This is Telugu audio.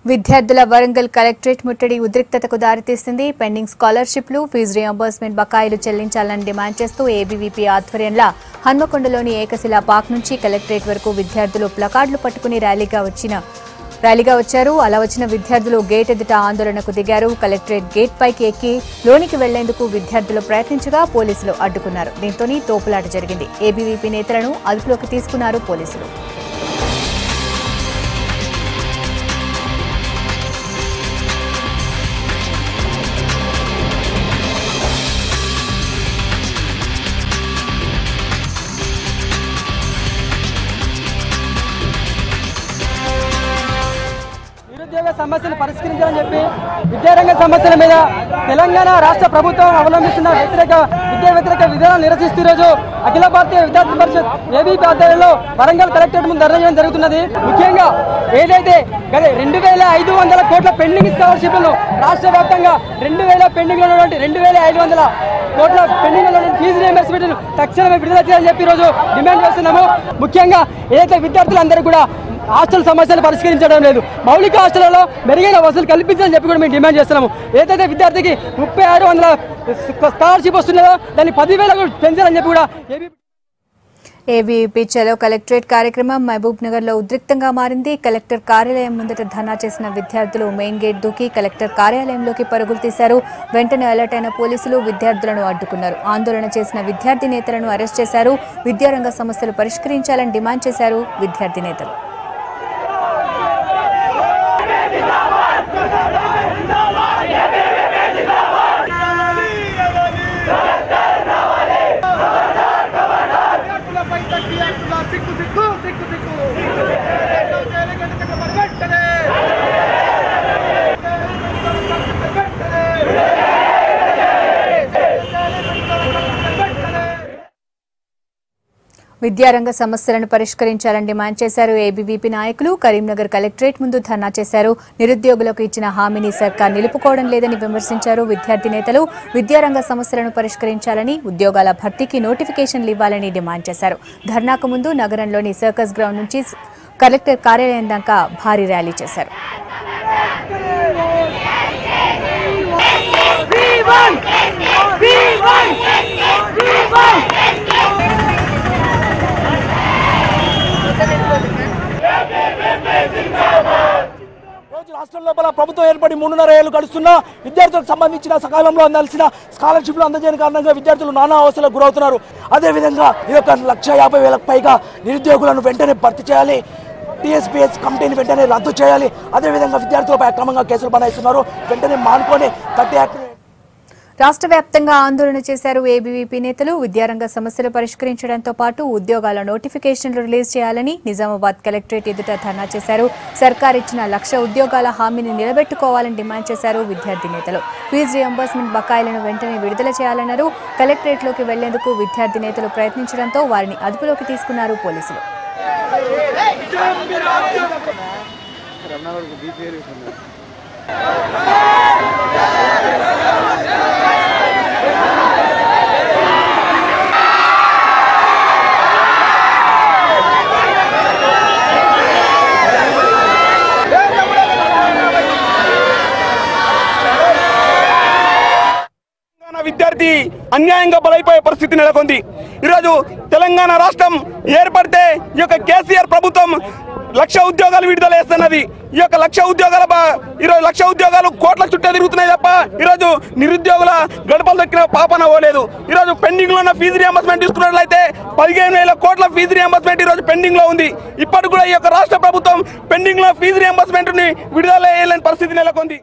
విద్యార్థుల వరంగల్ కలెక్టరేట్ ముట్టడి ఉద్రిక్తతకు దారితీసింది. పెండింగ్ స్కాలర్షిప్లు, ఫీజు రియంబర్స్మెంట్ బకాయిలు చెల్లించాలని డిమాండ్ చేస్తూ ఏబీవీపీ ఆధ్వర్యంలో హన్మకొండలోని ఏకశిలా పార్క్ నుంచి కలెక్టరేట్ వరకు విద్యార్థులు ప్లకార్డులు పట్టుకుని ర్యాలీగా వచ్చారు. అలా వచ్చిన విద్యార్థులు గేట్ ఎదుట ఆందోళనకు దిగారు. కలెక్టరేట్ గేట్ పైకి ఎక్కి లోనికి వెళ్లేందుకు విద్యార్థులు ప్రయత్నించగా పోలీసులు అడ్డుకున్నారు. దీంతోనే తోపులాట జరిగింది. ఏబీవీపీ నేతలను అదుపులోకి తీసుకున్నారు పోలీసులు. నిరుద్యోగ సమస్యలు పరిష్కరించాలని చెప్పి విద్యారంగ సమస్యల మీద తెలంగాణ రాష్ట్ర ప్రభుత్వం అవలంబిస్తున్న విద్యా వ్యతిరేక విధానాలు నిరసిస్తూ ఈరోజు అఖిల భారతీయ విద్యార్థి పరిషత్ ఏబీపీ ఆధ్వర్యంలో వరంగల్ కలెక్టరేట్ ముందు ధర్నా చేయడం జరుగుతున్నది. ముఖ్యంగా ఏదైతే 2500 కోట్ల పెండింగ్ స్కాలర్షిప్లను రాష్ట్ర వ్యాప్తంగా 2000 పెండింగ్ ఉన్నటువంటి 2500 కోట్ల పెండింగ్ ఉన్నటువంటి ఫీజు రియంబర్స్మెంట్ తక్షణమే విడుదల చేయాలని చెప్పి ఈరోజు డిమాండ్ చేస్తున్నాము. ముఖ్యంగా ఏదైతే విద్యార్థులందరూ కూడా హాస్టల్ సమస్యలు పరిష్కరించడం లేదు, మౌలిక హాస్టళ్లలో మెరుగైన వసతులు కల్పించాలని చెప్పి కూడా మేము డిమాండ్ చేస్తున్నాము. ఏదైతే విద్యార్థికి 3600 స్కాలర్షిప్ వస్తున్నదో దాన్ని 10,000 పెంచాలని చెప్పి కూడా ఏబీవీపీ చలో కలెక్టరేట్ కార్యక్రమం మహబూబ్ నగర్ లో ఉద్రిక్తంగా మారింది. కలెక్టర్ కార్యాలయం ముందట ధర్నా చేసిన విద్యార్థులు మెయిన్ గేట్ దూకి కలెక్టర్ కార్యాలయంలోకి పరుగులు తీశారు. వెంటనే అలర్ట్ అయిన పోలీసులు విద్యార్థులను అడ్డుకున్నారు. ఆందోళన చేసిన విద్యార్థి నేతలను అరెస్ట్ చేశారు. విద్యారంగ సమస్యలు పరిష్కరించాలని డిమాండ్ చేశారు విద్యార్థి నేతలు. విద్యారంగ సమస్యలను పరిష్కరించాలని డిమాండ్ చేశారు ఏబీవీపీ నాయకులు. కరీంనగర్ కలెక్టరేట్ ముందు ధర్నా చేశారు. నిరుద్యోగులకు ఇచ్చిన హామీని సర్కార్ నిలుపుకోవడం లేదని విమర్శించారు విద్యార్థి నేతలు. విద్యారంగ సమస్యలను పరిష్కరించాలని, ఉద్యోగాల భర్తీకి నోటిఫికేషన్లు ఇవ్వాలని డిమాండ్ చేశారు. ధర్నాకు ముందు నగరంలోని సర్కస్ గ్రౌండ్ నుంచి కలెక్టర్ కార్యాలయం దాకా భారీ ర్యాలీ చేశారు. రాష్ట్రం లోపల ప్రభుత్వం ఏర్పడి 3.5 ఏళ్లు గడుస్తున్నా విద్యార్థులకు సంబంధించిన సకాలంలో అందాల్సిన స్కాలర్షిప్లు అందజేయని కారణంగా విద్యార్థులు నానా అవస్థలకు గురవుతున్నారు. అదేవిధంగా ఈ యొక్క 1,50,000కు పైగా నిరుద్యోగులను వెంటనే భర్తీ చేయాలి, టీఎస్పీఎస్ కమిటీని వెంటనే రద్దు చేయాలి. అదేవిధంగా విద్యార్థులపై అక్రమంగా కేసులు బనాయిస్తున్నారు, వెంటనే మానుకొని 30 యాక్ట్. రాష్ట్ర వ్యాప్తంగా ఆందోళన చేశారు ఏబీవీపీ నేతలు. విద్యారంగ సమస్యలు పరిష్కరించడంతో పాటు ఉద్యోగాల నోటిఫికేషన్లు రిలీజ్ చేయాలని నిజామాబాద్ కలెక్టరేట్ ఎదుట ధర్నా చేశారు. సర్కార్ ఇచ్చిన 1,00,000 ఉద్యోగాల హామీని నిలబెట్టుకోవాలని డిమాండ్ చేశారు విద్యార్థి నేతలు. ఫీజు రియంబర్స్మెంట్ బకాయిలను వెంటనే విడుదల చేయాలన్నారు. కలెక్టరేట్లోకి వెళ్లేందుకు విద్యార్థి నేతలు ప్రయత్నించడంతో వారిని అదుపులోకి తీసుకున్నారు పోలీసులు. విద్యార్థి అన్యాయంగా బలైపోయే పరిస్థితి నెలకొంది. ఈరోజు తెలంగాణ రాష్ట్రం ఏర్పడితే ఈ యొక్క కేసీఆర్ ప్రభుత్వం 1,00,000 ఉద్యోగాలు విడుదల చేస్తున్నది. ఈ యొక్క 1,00,000 ఉద్యోగాలు కోట్ల చుట్టే తిరుగుతున్నాయి తప్ప ఈరోజు నిరుద్యోగుల గడపలు దక్కిన పాపన పోలేదు. ఈరోజు పెండింగ్ లో ఉన్న ఫీజు రియంబర్స్మెంట్ తీసుకున్నట్లయితే 15,000 కోట్ల ఫీజు రియంబర్స్మెంట్ ఈరోజు పెండింగ్ లో ఉంది. ఇప్పటికి కూడా ఈ యొక్క రాష్ట్ర ప్రభుత్వం పెండింగ్ లో ఫీజు రియంబర్స్మెంట్ ని విడుదల చేయలేని పరిస్థితి నెలకొంది.